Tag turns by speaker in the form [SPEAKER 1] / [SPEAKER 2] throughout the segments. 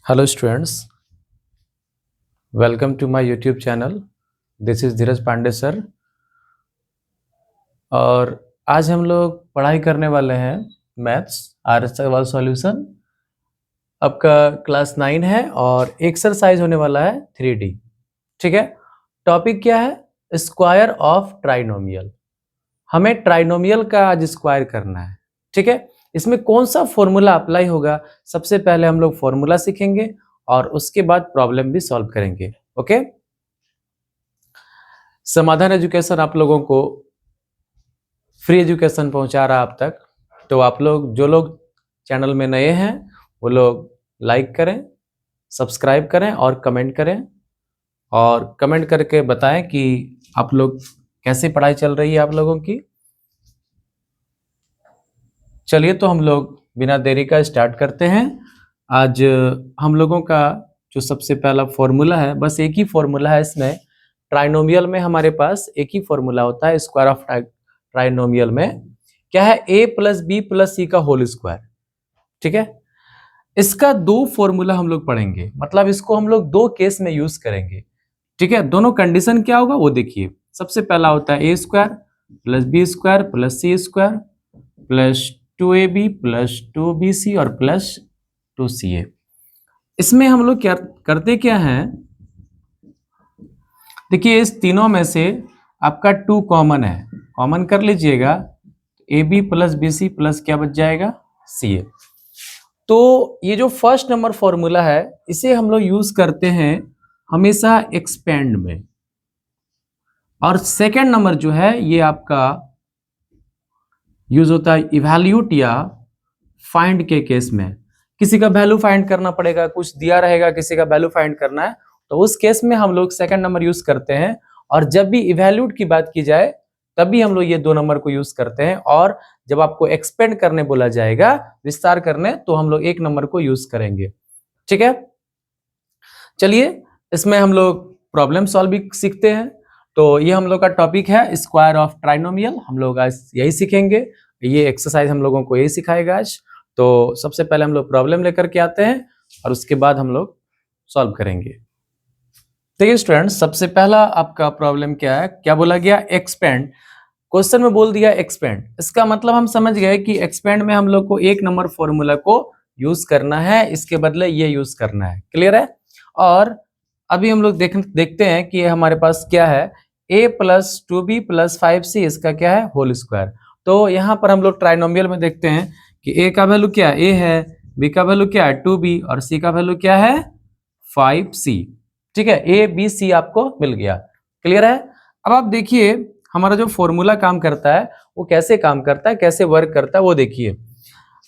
[SPEAKER 1] Hello students, welcome to my YouTube channel. This is Dheeraj Pandey sir. और आज हम लोग पढ़ाई करने वाले हैं मैथ्स आर सवाल सॉल्यूशन। आपका क्लास 9 है और एक्सरसाइज होने वाला है 3D। ठीक है, टॉपिक क्या है? Square of trinomial. हमें ट्राइनोमियल का आज स्क्वायर करना है। ठीक है, इसमें कौन सा फॉर्मूला अप्लाई होगा? सबसे पहले हम लोग फॉर्मूला सीखेंगे और उसके बाद प्रॉब्लम भी सॉल्व करेंगे। ओके, समाधान एजुकेशन आप लोगों को फ्री एजुकेशन पहुंचा रहा अब तक। तो आप लोग जो लोग चैनल में नए हैं वो लोग लाइक करें, सब्सक्राइब करें और कमेंट करें, और कमेंट करके बताएं कि आप लोग कैसे पढ़ाई चल रही है आप लोगों की। चलिए, तो हम लोग बिना देरी का स्टार्ट करते हैं। आज हम लोगों का जो सबसे पहला फॉर्मूला है, बस एक ही फॉर्मूला है इसमें। ट्राइनोमियल में हमारे पास एक ही फॉर्मूला होता है। स्क्वायर ऑफ ट्राइनोमियल में क्या है? a plus B plus C का होल स्क्वायर। ठीक है, इसका दो फॉर्मूला हम लोग पढ़ेंगे, मतलब इसको हम लोग दो केस में यूज करेंगे। ठीक है, दोनों कंडीशन क्या होगा वो देखिए। सबसे पहला होता है A square plus B square plus C square plus 2ab plus 2bc और प्लस 2ca। इसमें हम लोग क्या करते क्या हैं, देखिए इस तीनों में से आपका 2 कॉमन है, कॉमन कर लीजिएगा। ab plus B C plus क्या बच जाएगा? ca। तो ये जो फर्स्ट नंबर फॉर्मूला है इसे हम लोग यूज करते हैं हमेशा एक्सपेंड में, और सेकेंड नंबर जो है ये आपका यूज होता है इवैल्यूट या फाइंड के केस में। किसी का वैल्यू फाइंड करना पड़ेगा, कुछ दिया रहेगा, किसी का वैल्यू फाइंड करना है, तो उस केस में हम लोग सेकंड नंबर यूज करते हैं। और जब भी इवैल्यूट की बात की जाए तभी हम लोग ये दो नंबर को यूज करते हैं, और जब आपको एक्सपेंड करने बोला जाएगा, विस्तार करने, तो हम लोग एक नंबर को यूज करेंगे। ठीक है, चलिए इसमें हम लोग प्रॉब्लम सॉल्व भी सीखते हैं। तो ये हम लोग का टॉपिक है स्क्वायर ऑफ ट्राइनोमियल। हम लोग आज यही सीखेंगे, ये एक्सरसाइज हम लोगों को यही सिखाएगा आज। तो सबसे पहले हम लोग प्रॉब्लम लेकर के आते हैं और उसके बाद हम लोग सॉल्व करेंगे। देखिए स्टूडेंट्स, सबसे पहला आपका प्रॉब्लम क्या है? क्या बोला गया? एक्सपेंड। क्वेश्चन में बोल दिया एक्सपेंड, इसका मतलब हम समझ गए कि एक्सपेंड में हम लोग को एक नंबर फॉर्मूला को यूज करना है, इसके बदले ये यूज करना है। क्लियर है? और अभी हम लोग देखते हैं कि हमारे पास क्या है। a plus 2b plus 5c, इसका क्या है? Whole square. तो यहाँ पर हम लोग ट्राइनोमियल में देखते हैं कि a का वैल्यू क्या है? a है, b का वैल्यू क्या है? 2b, और c का वैल्यू क्या है? 5c। ठीक है, a b c आपको मिल गया। क्लियर है? अब आप देखिए हमारा जो फॉर्मूला काम करता है वो कैसे काम करता है, कैसे वर्क करता है वो देखिए।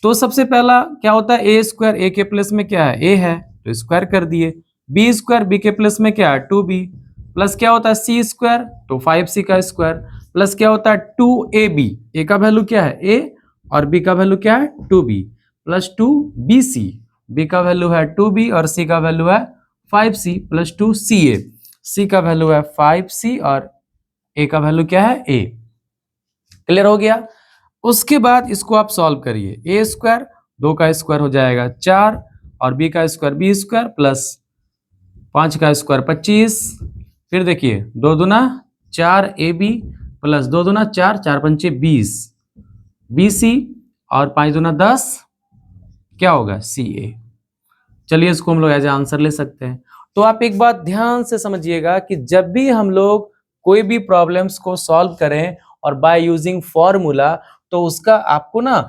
[SPEAKER 1] तो सबसे पहला क्या होता है? ए स्क्वायर, ए के प्लस में क्या है? ए है तो स्क्वायर कर दिए। बी स्क्वायर, बी के प्लस में क्या है? 2b, प्लस क्या होता है? सी स्क्वायर, तो 5c का स्क्वायर, प्लस क्या होता है? 2ab, ए का वैल्यू क्या है? a, और b का वैल्यू क्या है? 2b, प्लस 2bc, b का वैल्यू है 2b और c का वैल्यू है 5c, प्लस 2ca, c का वैल्यू है 5c और a का वैल्यू क्या है? a। क्लियर हो गया? उसके बाद इसको आप सॉल्व करिए। ए स्क्वायर, 2 का स्क्वायर हो जाएगा 4, और बी का स्क्वायर बी स्क्वायर, प्लस 5 का स्क्वायर 25। फिर देखिए 2 दूना 4 ab प्लस 2 दूना 4, 4 पंचे 20 bc, और 5 दूना 10, क्या होगा? ca। चलिए इसको हम लोग एज आंसर ले सकते हैं। तो आप एक बात ध्यान से समझिएगा कि जब भी हम लोग कोई भी प्रॉब्लम्स को सॉल्व करें और बाय यूजिंग फॉर्मूला, तो उसका आपको ना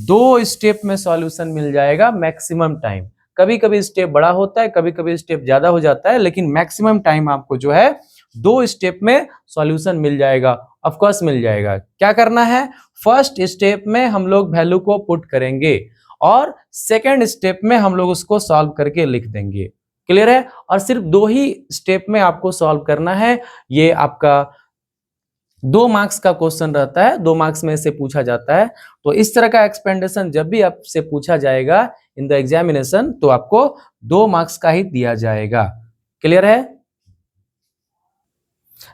[SPEAKER 1] 2 स्टेप में सॉल्यूशन मिल जाएगा मैक्सिमम टाइम। कभी कभी स्टेप बड़ा होता है, कभी कभी स्टेप ज्यादा हो जाता है, लेकिन मैक्सिमम टाइम आपको जो है 2 स्टेप में सॉल्यूशन मिल जाएगा। ऑफ कोर्स मिल जाएगा। क्या करना है? फर्स्ट स्टेप में हम लोग वैल्यू को पुट करेंगे और सेकेंड स्टेप में हम लोग उसको सॉल्व करके लिख देंगे। क्लियर है? और सिर्फ 2 ही स्टेप में आपको सॉल्व करना है। ये आपका 2 मार्क्स का क्वेश्चन रहता है, 2 मार्क्स में से पूछा जाता है। तो इस तरह का एक्सपेंडेशन जब भी आपसे पूछा जाएगा इन द एग्जामिनेशन, तो आपको 2 मार्क्स का ही दिया जाएगा। क्लियर है?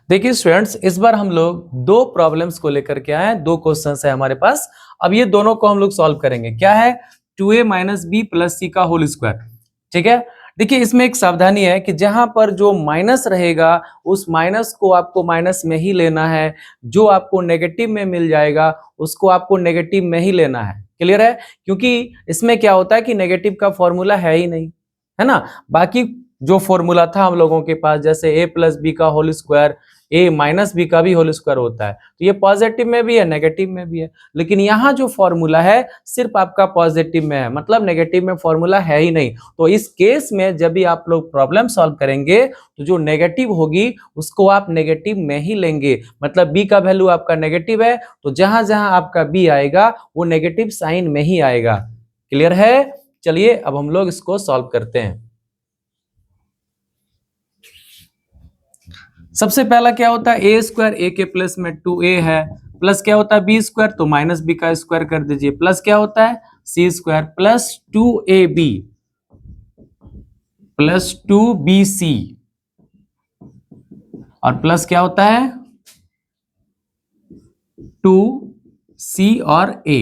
[SPEAKER 1] देखिए स्टूडेंट्स, इस बार हम लोग 2 प्रॉब्लम्स को लेकर के आए हैं, 2 क्वेश्चंस है हमारे पास। अब ये दोनों को हम लोग सॉल्व करेंगे। क्या है? 2a minus B plus C का होल स्क्वायर। ठीक है, देखिए इसमें एक सावधानी है कि जहां पर जो माइनस रहेगा उस माइनस को आपको माइनस में ही लेना है, जो आपको नेगेटिव में मिल जाएगा उसको आपको नेगेटिव में ही लेना है। क्लियर है? क्योंकि इसमें क्या होता है कि नेगेटिव का फॉर्मूला है ही नहीं, है ना। बाकी जो फॉर्मूला था हम लोगों के पास, जैसे a प्लस बी का whole square, a minus B का भी होल स्क्वायर होता है, तो ये पॉजिटिव में भी है नेगेटिव में भी है। लेकिन यहाँ जो फॉर्मूला है सिर्फ आपका पॉजिटिव में है, मतलब नेगेटिव में फॉर्मूला है ही नहीं। तो इस केस में जब भी आप लोग प्रॉब्लम सॉल्व करेंगे तो जो नेगेटिव होगी उसको आप नेगेटिव में ही लेंगे, मतलब b का वैल्यू आपका नेगेटिव है तो जहां जहां आपका b आएगा वो नेगेटिव साइन में ही आएगा। क्लियर है? चलिए अब हम लोग इसको सॉल्व करते हैं। सबसे पहला क्या होता है, ए स्क्वायर, ए के प्लस में 2a है, प्लस क्या होता है बी स्क्वायर, तो माइनस बी का स्क्वायर कर दीजिए, प्लस क्या होता है सी square plus 2ab plus 2bc और प्लस क्या होता है 2c और a।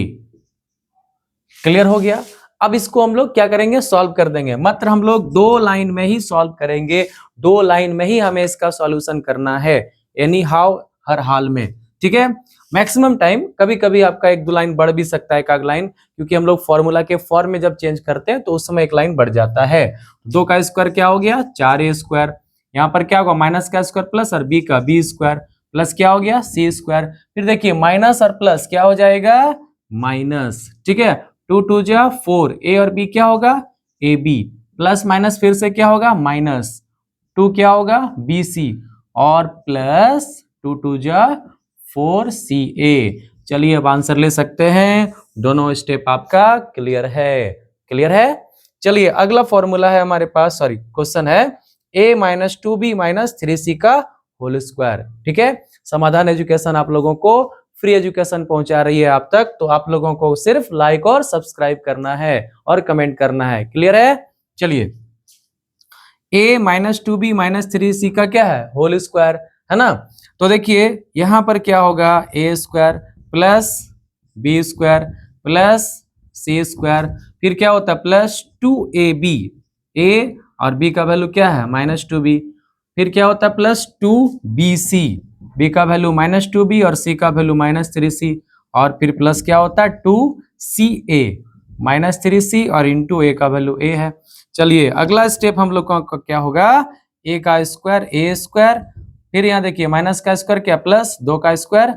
[SPEAKER 1] क्लियर हो गया? अब इसको हम लोग क्या करेंगे, सॉल्व कर देंगे। मात्र हम लोग 2 लाइन में ही सॉल्व करेंगे, 2 लाइन में ही हमें इसका सॉल्यूशन करना है, एनी हाउ, हर हाल में। ठीक है? मैक्सिमम टाइम कभी कभी आपका 1-2 लाइन बढ़ भी सकता है, एक आध लाइन, क्योंकि हम लोग फॉर्मूला के फॉर्म में जब चेंज करते हैं तो उस समय 1 लाइन बढ़ जाता है। 2 का स्क्वायर क्या हो गया 4a स्क्वायर, यहाँ पर क्या होगा माइनस का स्क्वायर प्लस और b का b स्क्वायर, प्लस क्या हो गया c स्क्वायर। फिर देखिए माइनस और प्लस क्या हो जाएगा माइनस। ठीक है? 2 2 जा 4, a और b क्या होगा ए बी, प्लस माइनस फिर से क्या होगा माइनस 2 क्या होगा बी सी और प्लस 2 2 जा 4 सी ए। चलिए अब आंसर ले सकते हैं, दोनों स्टेप आपका क्लियर है। क्लियर है? चलिए अगला फॉर्मूला है हमारे पास, सॉरी क्वेश्चन है a minus 2b minus 3c का होल स्क्वायर। ठीक है? समाधान एजुकेशन आप लोगों को फ्री एजुकेशन पहुंचा रही है आप तक, तो आप लोगों को सिर्फ लाइक और सब्सक्राइब करना है और कमेंट करना है। क्लियर है? चलिए a minus 2b minus 3c का क्या है होल स्क्वायर, है ना। तो देखिए यहां पर क्या होगा a square plus b square plus c square, फिर क्या होता है प्लस 2ab, a और b का वैल्यू क्या है माइनस 2b, फिर क्या होता है प्लस 2bc, b का वैल्यू माइनस 2b और c का वैल्यू माइनस 3c, और फिर प्लस क्या होता है 2ca माइनस 3c और इंटू a का वैल्यू a है। चलिए अगला स्टेप हम लोग का क्या होगा, a का स्क्वायर a स्क्वायर, फिर यहाँ देखिए माइनस का स्क्वायर क्या प्लस 2 का स्क्वायर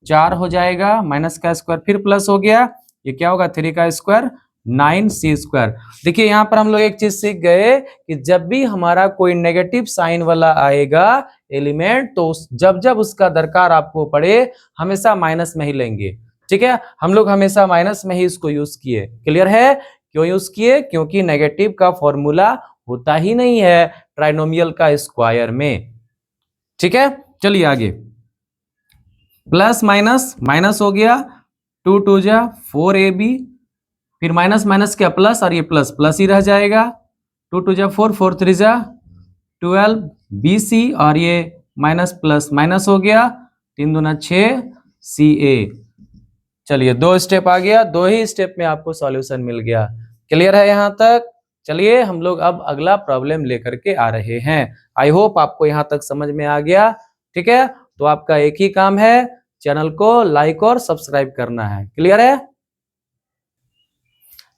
[SPEAKER 1] 4 हो जाएगा, माइनस का स्क्वायर फिर प्लस हो गया, ये क्या होगा 3 का स्क्वायर 9c स्क्वायर। देखिए यहाँ पर हम लोग एक चीज सीख गए कि जब भी हमारा कोई नेगेटिव साइन वाला आएगा एलिमेंट, तो जब जब उसका दरकार आपको पड़े हमेशा माइनस में ही लेंगे। ठीक है? हम लोग हमेशा माइनस में ही इसको यूज किए। क्लियर है? क्यों यूज किए? क्योंकि नेगेटिव का फॉर्मूला होता ही नहीं है ट्राइनोमियल का स्क्वायर में। ठीक है? चलिए आगे, प्लस माइनस माइनस हो गया, 2 2 जा 4ab, फिर माइनस माइनस क्या प्लस और ये प्लस प्लस ही रह जाएगा, 2 2 जा 4 4 3 जा 12bc और ये माइनस प्लस माइनस हो गया, 3 दूना 6ca। चलिए 2 स्टेप आ गया, 2 ही स्टेप में आपको सॉल्यूशन मिल गया। क्लियर है यहां तक? चलिए हम लोग अब अगला प्रॉब्लम लेकर के आ रहे हैं। आई होप आपको यहां तक समझ में आ गया। ठीक है? तो आपका एक ही काम है, चैनल को लाइक और सब्सक्राइब करना है। क्लियर है?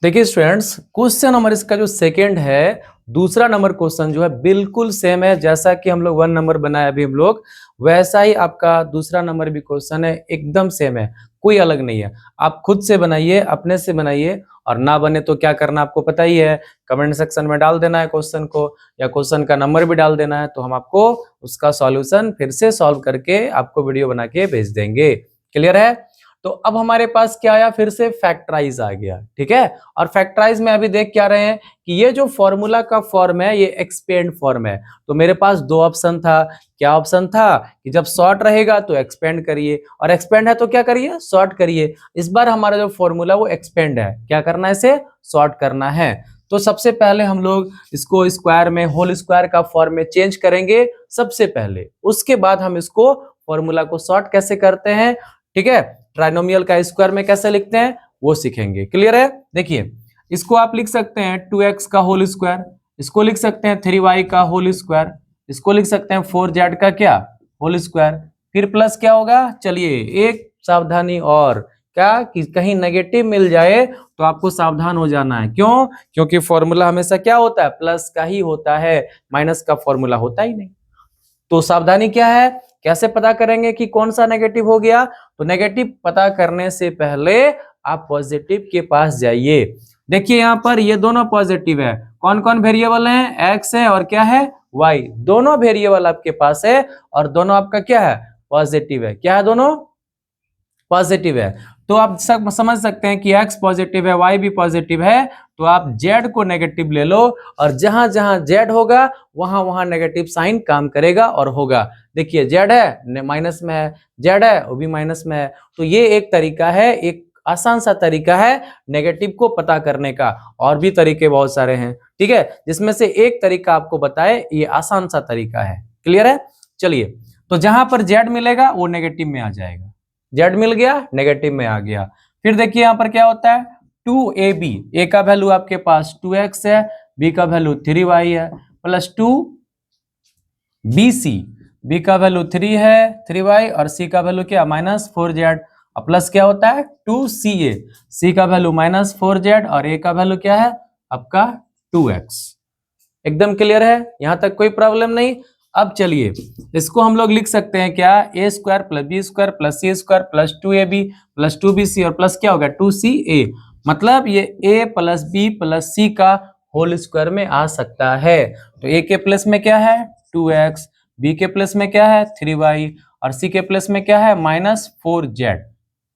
[SPEAKER 1] देखिए स्टूडेंट्स, क्वेश्चन नंबर इसका जो सेकंड है, दूसरा नंबर क्वेश्चन जो है बिल्कुल सेम है, जैसा कि हम लोग 1 नंबर बनाए अभी हम लोग, वैसा ही आपका दूसरा नंबर भी क्वेश्चन है, एकदम सेम है, कोई अलग नहीं है। आप खुद से बनाइए, अपने से बनाइए, और ना बने तो क्या करना आपको पता ही है, कमेंट सेक्शन में डाल देना है क्वेश्चन को, या क्वेश्चन का नंबर भी डाल देना है, तो हम आपको उसका सॉल्यूशन फिर से सॉल्व करके आपको वीडियो बना के भेज देंगे। क्लियर है? तो अब हमारे पास क्या आया, फिर से फैक्टराइज आ गया। ठीक है? और फैक्टराइज में अभी देख क्या रहे हैं कि ये जो फॉर्मूला का फॉर्म है ये एक्सपेंड फॉर्म है। तो मेरे पास 2 ऑप्शन था। क्या ऑप्शन था कि जब शॉर्ट रहेगा तो एक्सपेंड करिए, और एक्सपेंड है तो क्या करिए शॉर्ट करिए। इस बार हमारा जो फॉर्मूला वो एक्सपेंड है, क्या करना है इसे शॉर्ट करना है। तो सबसे पहले हम लोग इसको स्क्वायर में, होल स्क्वायर का फॉर्म में चेंज करेंगे सबसे पहले, उसके बाद हम इसको फॉर्मूला को शॉर्ट कैसे करते हैं, ठीक है, ट्राइनोमियल का स्क्वायर में कैसे लिखते हैं वो सीखेंगे। क्लियर है? देखिए इसको आप लिख सकते हैं 2x का होल स्क्वायर इसको लिख सकते हैं 3y का होल स्क्वायर, इसको लिख सकते हैं 4z का क्या होल स्क्वायर, फिर प्लस क्या होगा, चलिए एक सावधानी और क्या कि कहीं नेगेटिव मिल जाए तो आपको सावधान हो जाना है। क्यों? क्योंकि फॉर्मूला हमेशा क्या होता है, प्लस का ही होता है, माइनस का फॉर्मूला होता ही नहीं। तो सावधानी क्या है, कैसे पता करेंगे कि कौन सा नेगेटिव हो गया, तो नेगेटिव पता करने से पहले आप पॉजिटिव के पास जाइए। देखिए यहाँ पर ये दोनों पॉजिटिव है, कौन कौन वेरिएबल है, एक्स है और क्या है वाई, दोनों वेरिएबल आपके पास है और दोनों आपका क्या है पॉजिटिव है, क्या है दोनों पॉजिटिव है। तो आप सब समझ सकते हैं कि x पॉजिटिव है, y भी पॉजिटिव है, तो आप z को नेगेटिव ले लो और जहां जहां z होगा वहां वहां नेगेटिव साइन काम करेगा और होगा। देखिए z है माइनस में है, z है वो भी माइनस में है। तो ये एक तरीका है, एक आसान सा तरीका है नेगेटिव को पता करने का, और भी तरीके बहुत सारे हैं, ठीक है, जिसमें से एक तरीका आपको बताए, ये आसान सा तरीका है। क्लियर है? चलिए, तो जहां पर z मिलेगा वो नेगेटिव में आ जाएगा, z मिल गया नेगेटिव में आ गया। फिर देखिए यहाँ पर क्या होता है 2ab, a का वैल्यू आपके पास 2x है, b का वैल्यू 3y है, प्लस 2bc, b का वैल्यू 3 है 3y और c का वैल्यू क्या -4z, और प्लस क्या होता है 2ca, c का वैल्यू -4z और a का वैल्यू क्या है आपका 2x। एकदम क्लियर है, यहां तक कोई प्रॉब्लम नहीं। अब चलिए इसको हम लोग लिख सकते हैं क्या, A square plus B square plus C square plus 2ab plus 2bc और प्लस क्या होगा 2ca, मतलब ये a plus B plus C का होल स्क्वायर में आ सकता है। तो a के प्लस में क्या है 2x, b के प्लस में क्या है 3y और c के प्लस में क्या है -4z।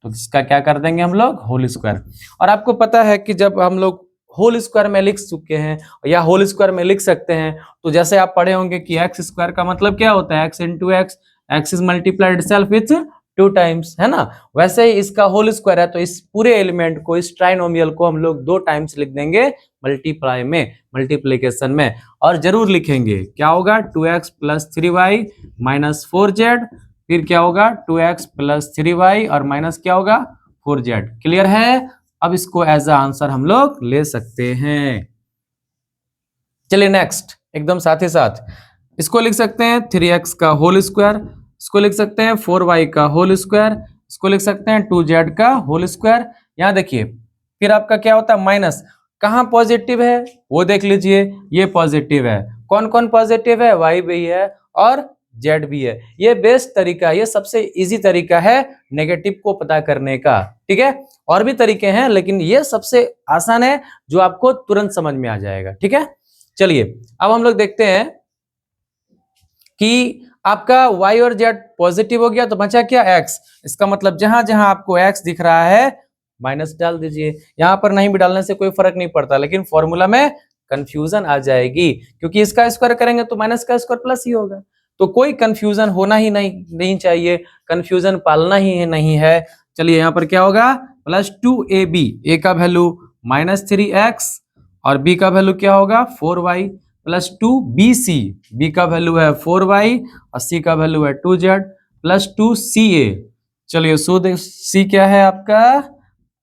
[SPEAKER 1] तो इसका क्या कर देंगे हम लोग होल स्क्वायर। और आपको पता है कि जब हम लोग होल स्क्वायर में लिख चुके हैं या होल स्क्वायर में लिख सकते हैं, तो जैसे आप पढ़े होंगे कि एक्स स्क्वायर का मतलब क्या होता है, x into x, x is multiplied self with 2 times, है ना। वैसे ही इसका होल स्क्वायर है, तो इस पूरे एलिमेंट को, इस ट्राइनोमियल को हम लोग 2 टाइम्स लिख देंगे मल्टीप्लाई में, मल्टीप्लीकेशन में, और जरूर लिखेंगे क्या होगा 2x plus 3y minus 4z, फिर क्या होगा 2x प्लस 3y और माइनस क्या होगा 4z। क्लियर है? अब इसको एज अ आंसर हम लोग ले सकते हैं। चलिए नेक्स्ट, एकदम साथ ही साथ इसको लिख सकते हैं 3x का होल स्क्वायर, इसको लिख सकते हैं 4y का होल स्क्वायर, इसको लिख सकते हैं 2z का होल स्क्वायर। यहां देखिए फिर आपका क्या होता है माइनस, कहां पॉजिटिव है वो देख लीजिए, ये पॉजिटिव है, कौन कौन पॉजिटिव है, y भी है और z भी है। ये बेस्ट तरीका, ये सबसे इजी तरीका है नेगेटिव को पता करने का, ठीक है। और भी तरीके हैं लेकिन ये सबसे आसान है जो आपको तुरंत समझ में आ जाएगा, ठीक है। चलिए अब हम लोग देखते हैं कि आपका y और z पॉजिटिव हो गया तो बचा क्या x। इसका मतलब जहां जहां आपको x दिख रहा है माइनस डाल दीजिए, यहां पर नहीं भी डालने से कोई फर्क नहीं पड़ता, लेकिन फॉर्मूला में कंफ्यूजन आ जाएगी, क्योंकि इसका स्क्वायर करेंगे तो माइनस का स्क्वायर प्लस ही होगा। तो कोई कंफ्यूजन होना ही नहीं चाहिए, कंफ्यूजन पालना ही नहीं है। चलिए यहाँ पर क्या होगा प्लस 2ab, a का वैल्यू -3x और b का वैल्यू क्या होगा 4y, प्लस 2bc, b का वैल्यू है 4y और c का वैल्यू है 2z, प्लस 2ca, चलिए शुद्ध c क्या है आपका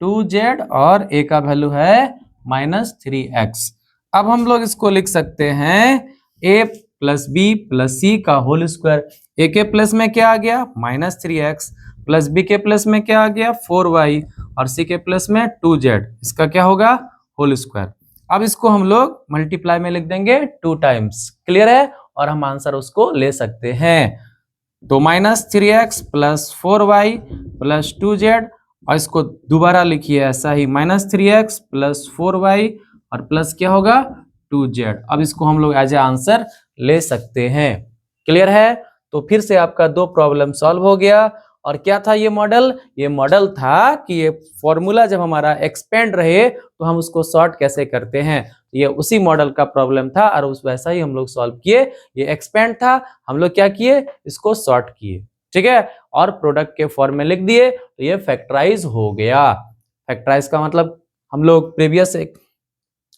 [SPEAKER 1] 2z और a का वैल्यू है -3x। अब हम लोग इसको लिख सकते हैं a plus B plus C का होल स्क्वायर। ए के प्लस में क्या आ गया -3x, प्लस बी के प्लस में क्या आ गया 4y और सी के प्लस में 2z, इसका क्या होगा होल स्क्वायर। अब इसको हम लोग मल्टीप्लाई में लिख देंगे 2 टाइम्स। क्लियर है? और हम आंसर उसको ले सकते हैं। तो -3x plus 4y plus 2z, और इसको दोबारा लिखिए ऐसा ही -3x प्लस 4y और प्लस क्या होगा 2z। अब इसको हम लोग एज ए आंसर ले सकते हैं। क्लियर है? तो फिर से आपका 2 प्रॉब्लम सॉल्व हो गया। और क्या था ये मॉडल? ये मॉडल था कि ये फॉर्मूला जब हमारा एक्सपेंड रहे तो हम उसको शॉर्ट कैसे करते हैं, ये उसी मॉडल का प्रॉब्लम था और उस वैसा ही हम लोग सॉल्व किए। ये एक्सपेंड था, हम लोग क्या किए इसको शॉर्ट किए, ठीक है, और प्रोडक्ट के फॉर्म में लिख दिए तो ये फैक्टराइज हो गया। फैक्टराइज का मतलब हम लोग प्रीवियस एक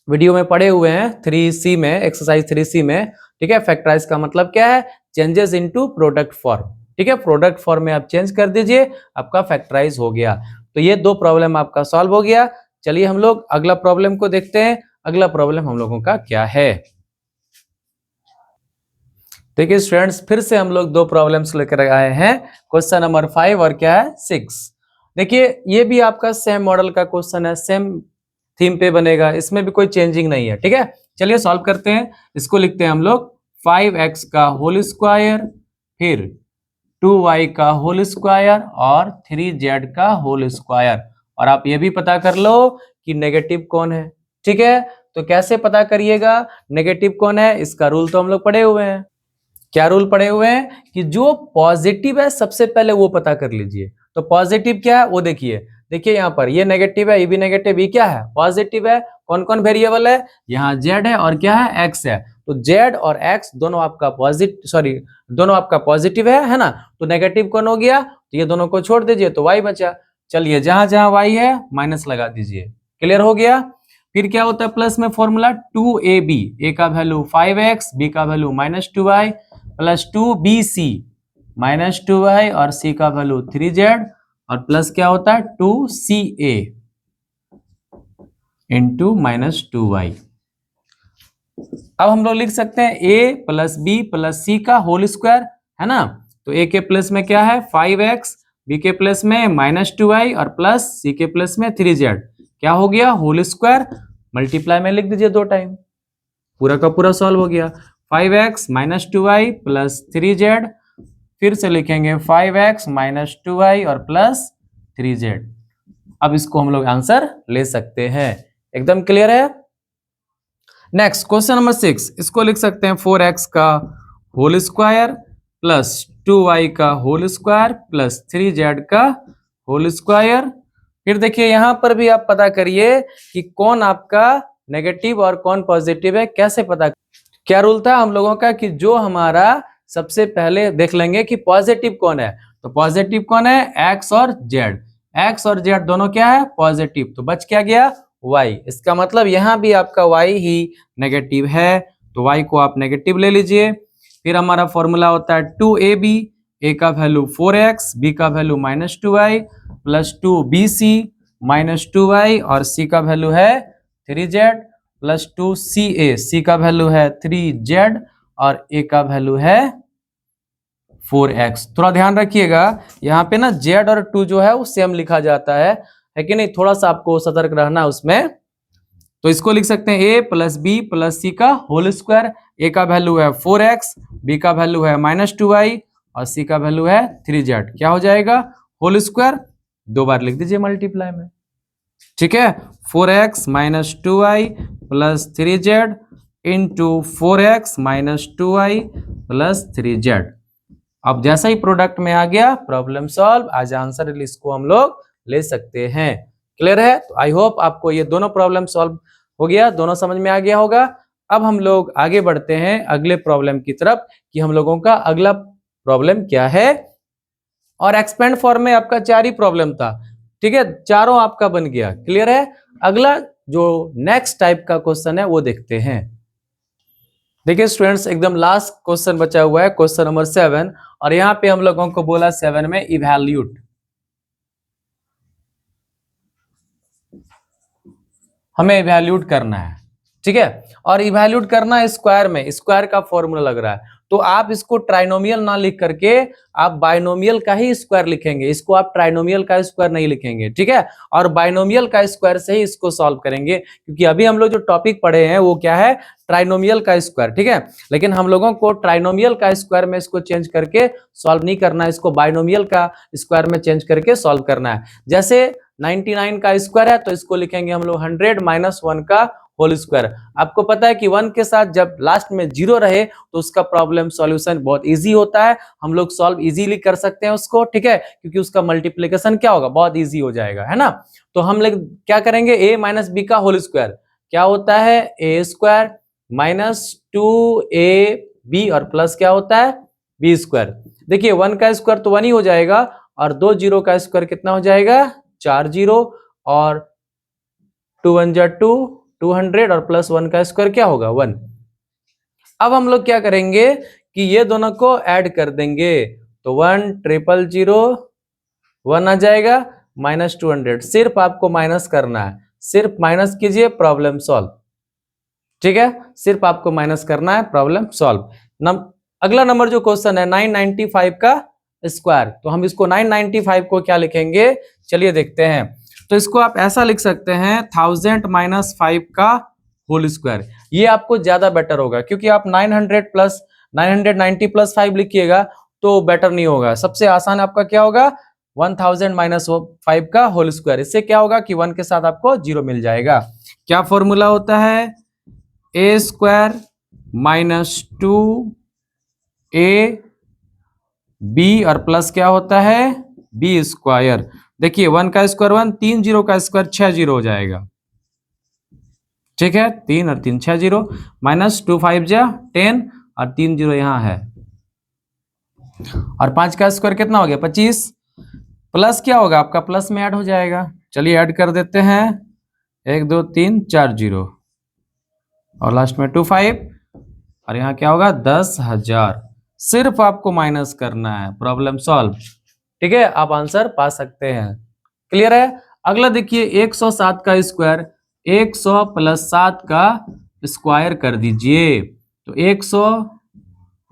[SPEAKER 1] वीडियो में पढ़े हुए हैं 3C में, एक्सरसाइज 3C में, ठीक है। फैक्टराइज का मतलब क्या है, चेंजेस इनटू प्रोडक्ट फॉर्म, ठीक है। प्रोडक्ट फॉर्म में आप चेंज कर दीजिए, आपका फैक्टराइज हो गया। तो ये 2 प्रॉब्लम आपका सॉल्व हो गया। चलिए हम लोग अगला प्रॉब्लम को देखते हैं। अगला प्रॉब्लम हम लोगों का क्या है। देखिए स्टूडेंट्स, फिर से हम लोग दो प्रॉब्लम्स लेकर आए हैं, क्वेश्चन नंबर 5 और क्या है 6। देखिए ये भी आपका सेम मॉडल का क्वेश्चन है, सेम थीम पे बनेगा, इसमें भी कोई चेंजिंग नहीं है। ठीक है, चलिए सॉल्व करते हैं। इसको लिखते हैं हम लोग 5x का होल स्क्वायर, फिर 2y का होल स्क्वायर और 3z का होल स्क्वायर। और आप ये भी पता कर लो कि नेगेटिव कौन है। ठीक है, तो कैसे पता करिएगा नेगेटिव कौन है, इसका रूल तो हम लोग पढ़े हुए हैं। क्या रूल पढ़े हुए हैं कि जो पॉजिटिव है सबसे पहले वो पता कर लीजिए। तो पॉजिटिव क्या है वो देखिए, देखिए यहाँ पर ये नेगेटिव है, ये भी नेगेटिव, ये क्या है पॉजिटिव है। कौन कौन वेरिएबल है, यहाँ जेड है और क्या है एक्स है। तो जेड और एक्स दोनों आपका दोनों आपका पॉजिटिव है ना। तो नेगेटिव कौन हो गया, तो ये दोनों को छोड़ दीजिए तो वाई बचा। चलिए जहां जहां वाई है माइनस लगा दीजिए। क्लियर हो गया। फिर क्या होता है प्लस में फॉर्मूला 2ab, ए का वैल्यू 5x, बी का value -2y plus 2bc -2y और c का वैल्यू 3z और प्लस क्या होता है 2ca इंटू -2y। अब हम लोग लिख सकते हैं a plus B plus C का होल स्क्वायर, है ना। तो a के प्लस में क्या है 5x, b के प्लस में -2y और प्लस c के प्लस में 3z। क्या हो गया होल स्क्वायर, मल्टीप्लाई में लिख दीजिए 2 टाइम, पूरा का पूरा सॉल्व हो गया। 5x -2y प्लस 3z, फिर से लिखेंगे 5x -2y और प्लस 3z। अब इसको हम लोग आंसर ले सकते हैं। एकदम क्लियर है। नेक्स्ट क्वेश्चन नंबर 6, इसको लिख सकते हैं 4x का होल स्क्वायर प्लस 2y का होल स्क्वायर प्लस 3z का होल स्क्वायर। फिर देखिए यहां पर भी आप पता करिए कि कौन आपका नेगेटिव और कौन पॉजिटिव है। कैसे पता, क्या रूल था हम लोगों का कि जो हमारा सबसे पहले देख लेंगे कि पॉजिटिव कौन है। तो पॉजिटिव कौन है एक्स और जेड, एक्स और जेड दोनों क्या है पॉजिटिव, तो बच क्या गया वाई। इसका मतलब यहां भी आपका वाई ही नेगेटिव है, तो वाई को आप नेगेटिव ले लीजिए। फिर हमारा फॉर्मूला होता है 2ab, ए का वैल्यू 4x, बी का value -2y plus 2bc -2y और c का वैल्यू है 3z प्लस 2ca, c का वैल्यू है 3z और a का वैल्यू है 4x। थोड़ा ध्यान रखिएगा यहाँ पे ना z और 2 जो है वो सेम लिखा जाता है कि नहीं, थोड़ा सा आपको सतर्क रहना उसमें। तो इसको लिख सकते हैं a plus B plus C का होल स्क्वायर, a का वैल्यू है 4x, b का वैल्यू है -2y और c का वैल्यू है 3z। क्या हो जाएगा होल स्क्वायर, 2 बार लिख दीजिए मल्टीप्लाई में। ठीक है, 4x -2y plus 3z into 4x -2y plus 3z। अब जैसा ही प्रोडक्ट में आ गया प्रॉब्लम सॉल्व, आज आंसर इसको हम लोग ले सकते हैं। क्लियर है। तो आई होप आपको ये दोनों प्रॉब्लम सॉल्व हो गया, दोनों समझ में आ गया होगा। अब हम लोग आगे बढ़ते हैं अगले प्रॉब्लम की तरफ कि हम लोगों का अगला प्रॉब्लम क्या है। और एक्सपेंड फॉर्म में आपका 4 ही प्रॉब्लम था। ठीक है, चारों आपका बन गया। क्लियर है। अगला जो नेक्स्ट टाइप का क्वेश्चन है वो देखते हैं। देखिए स्टूडेंट्स, एकदम लास्ट क्वेश्चन बचा हुआ है, क्वेश्चन नंबर 7। और यहाँ पे हम लोगों को बोला 7 में इवैल्यूट, हमें इवैल्यूट करना है। ठीक है, और इवैल्यूट करना है स्क्वायर में, स्क्वायर का फॉर्मूला लग रहा है। तो आप इसको ट्राइनोमियल ना लिख करके आप बाइनोमियल का ही स्क्वायर लिखेंगे, इसको आप ट्राइनोमियल का स्क्वायर नहीं लिखेंगे। ठीक है, और बाइनोमियल का स्क्वायर से ही इसको सॉल्व करेंगे, क्योंकि अभी हम लोग जो टॉपिक पढ़े हैं वो क्या है ट्राइनोमियल का स्क्वायर। ठीक है, लेकिन हम लोगों को ट्राइनोमियल का स्क्वायर में इसको चेंज करके सॉल्व नहीं करना है, इसको बाइनोमियल का स्क्वायर में चेंज करके सॉल्व करना है। जैसे 99 का स्क्वायर है तो इसको लिखेंगे हम लोग 100 - 1 का होल स्क्वायर। आपको पता है कि 1 के साथ जब लास्ट में 0 रहे तो उसका प्रॉब्लम सॉल्यूशन बहुत इजी होता है, हम लोग सॉल्व इजीली कर सकते हैं उसको। ठीक है, क्योंकि उसका मल्टीप्लिकेशन क्या होगा बहुत इजी हो जाएगा, है ना। तो हम लोग क्या करेंगे a - b का होल स्क्वायर क्या होता है a स्क्वायर -2ab और प्लस क्या होता है b स्क्वायर। देखिए 1 का स्क्वायर तो 1 ही हो जाएगा और 2 जीरो का स्क्वायर कितना हो जाएगा 4 जीरो और 2 1 जा 2 200 और प्लस 1 का स्क्वायर क्या होगा 1। अब हम लोग क्या करेंगे कि ये दोनों को ऐड कर देंगे, तो 1 0 0 1 आ जाएगा -200। सिर्फ आपको माइनस करना है, सिर्फ माइनस कीजिए प्रॉब्लम सॉल्व। ठीक है, सिर्फ आपको माइनस करना है प्रॉब्लम सॉल्व। अगला नंबर जो क्वेश्चन है 995 का स्क्वायर, तो हम इसको 995 को क्या लिखेंगे, चलिए देखते हैं। तो इसको आप ऐसा लिख सकते हैं 1000 माइनस 5 का होल स्क्वायर। ये आपको ज्यादा बेटर होगा, क्योंकि आप 990 प्लस 5 लिखिएगा तो बेटर नहीं होगा। सबसे आसान आपका क्या होगा, 1000 माइनस 5 का होल स्क्वायर। इससे क्या होगा कि 1 के साथ आपको 0 मिल जाएगा। क्या फॉर्मूला होता है, A square minus 2a B और प्लस क्या होता है, बी स्क्वायर। देखिए 1 का स्क्वायर 1, 3 0 का स्क्वायर 6 0 हो जाएगा, ठीक है। 3 और 3 6 0, माइनस 2 5 जा 10 और 3 0 यहाँ है, और 5 का स्क्वायर कितना हो गया 25, प्लस क्या होगा आपका, प्लस में ऐड हो जाएगा। चलिए ऐड कर देते हैं, 1 2 3 4 0 और लास्ट में 2 5 और यहाँ क्या होगा 10,000। सिर्फ आपको माइनस करना है, प्रॉब्लम सॉल्व, ठीक है। आप आंसर पा सकते हैं, क्लियर है। अगला देखिए 107 का स्क्वायर, 100 प्लस 7 का स्क्वायर कर दीजिए। तो 100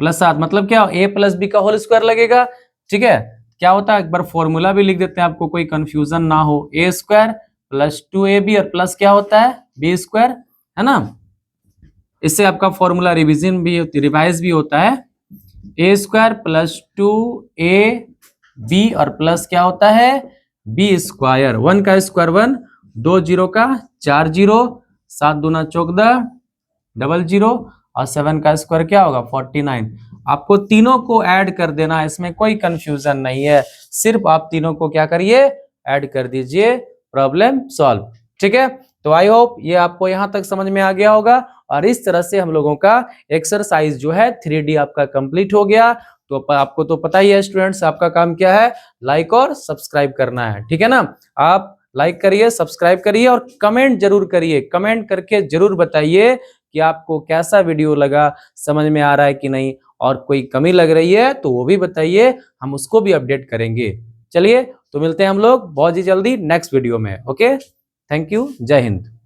[SPEAKER 1] प्लस 7 मतलब क्या, a प्लस बी का होल स्क्वायर लगेगा, ठीक है। क्या होता है, एक बार फॉर्मूला भी लिख देते हैं आपको कोई कंफ्यूजन ना हो। ए स्क्वायर प्लस 2ab और प्लस क्या होता है बी स्क्वायर, है ना। इससे आपका फॉर्मूला रिवीजन भी रिवाइज भी होता है। ए स्क्वायर प्लस 2ab और प्लस क्या होता है बी स्क्वायर। 1 का स्क्वायर 1, 2 0 का 4 0, 7 दूना 14 डबल 0 और 7 का स्क्वायर क्या होगा 49। आपको तीनों को ऐड कर देना है, इसमें कोई कंफ्यूजन नहीं है। सिर्फ आप तीनों को क्या करिए, ऐड कर दीजिए, प्रॉब्लम सॉल्व, ठीक है। तो आई होप ये आपको यहां तक समझ में आ गया होगा। और इस तरह से हम लोगों का एक्सरसाइज जो है 3D आपका कंप्लीट हो गया। तो आपको तो पता ही है स्टूडेंट्स, आपका काम क्या है, लाइक और सब्सक्राइब करना है, ठीक है ना। आप लाइक करिए, सब्सक्राइब करिए और कमेंट जरूर करिए। कमेंट करके जरूर बताइए कि आपको कैसा वीडियो लगा, समझ में आ रहा है कि नहीं, और कोई कमी लग रही है तो वो भी बताइए, हम उसको भी अपडेट करेंगे। चलिए तो मिलते हैं हम लोग बहुत ही जल्दी नेक्स्ट वीडियो में। ओके, थैंक यू, जय हिंद।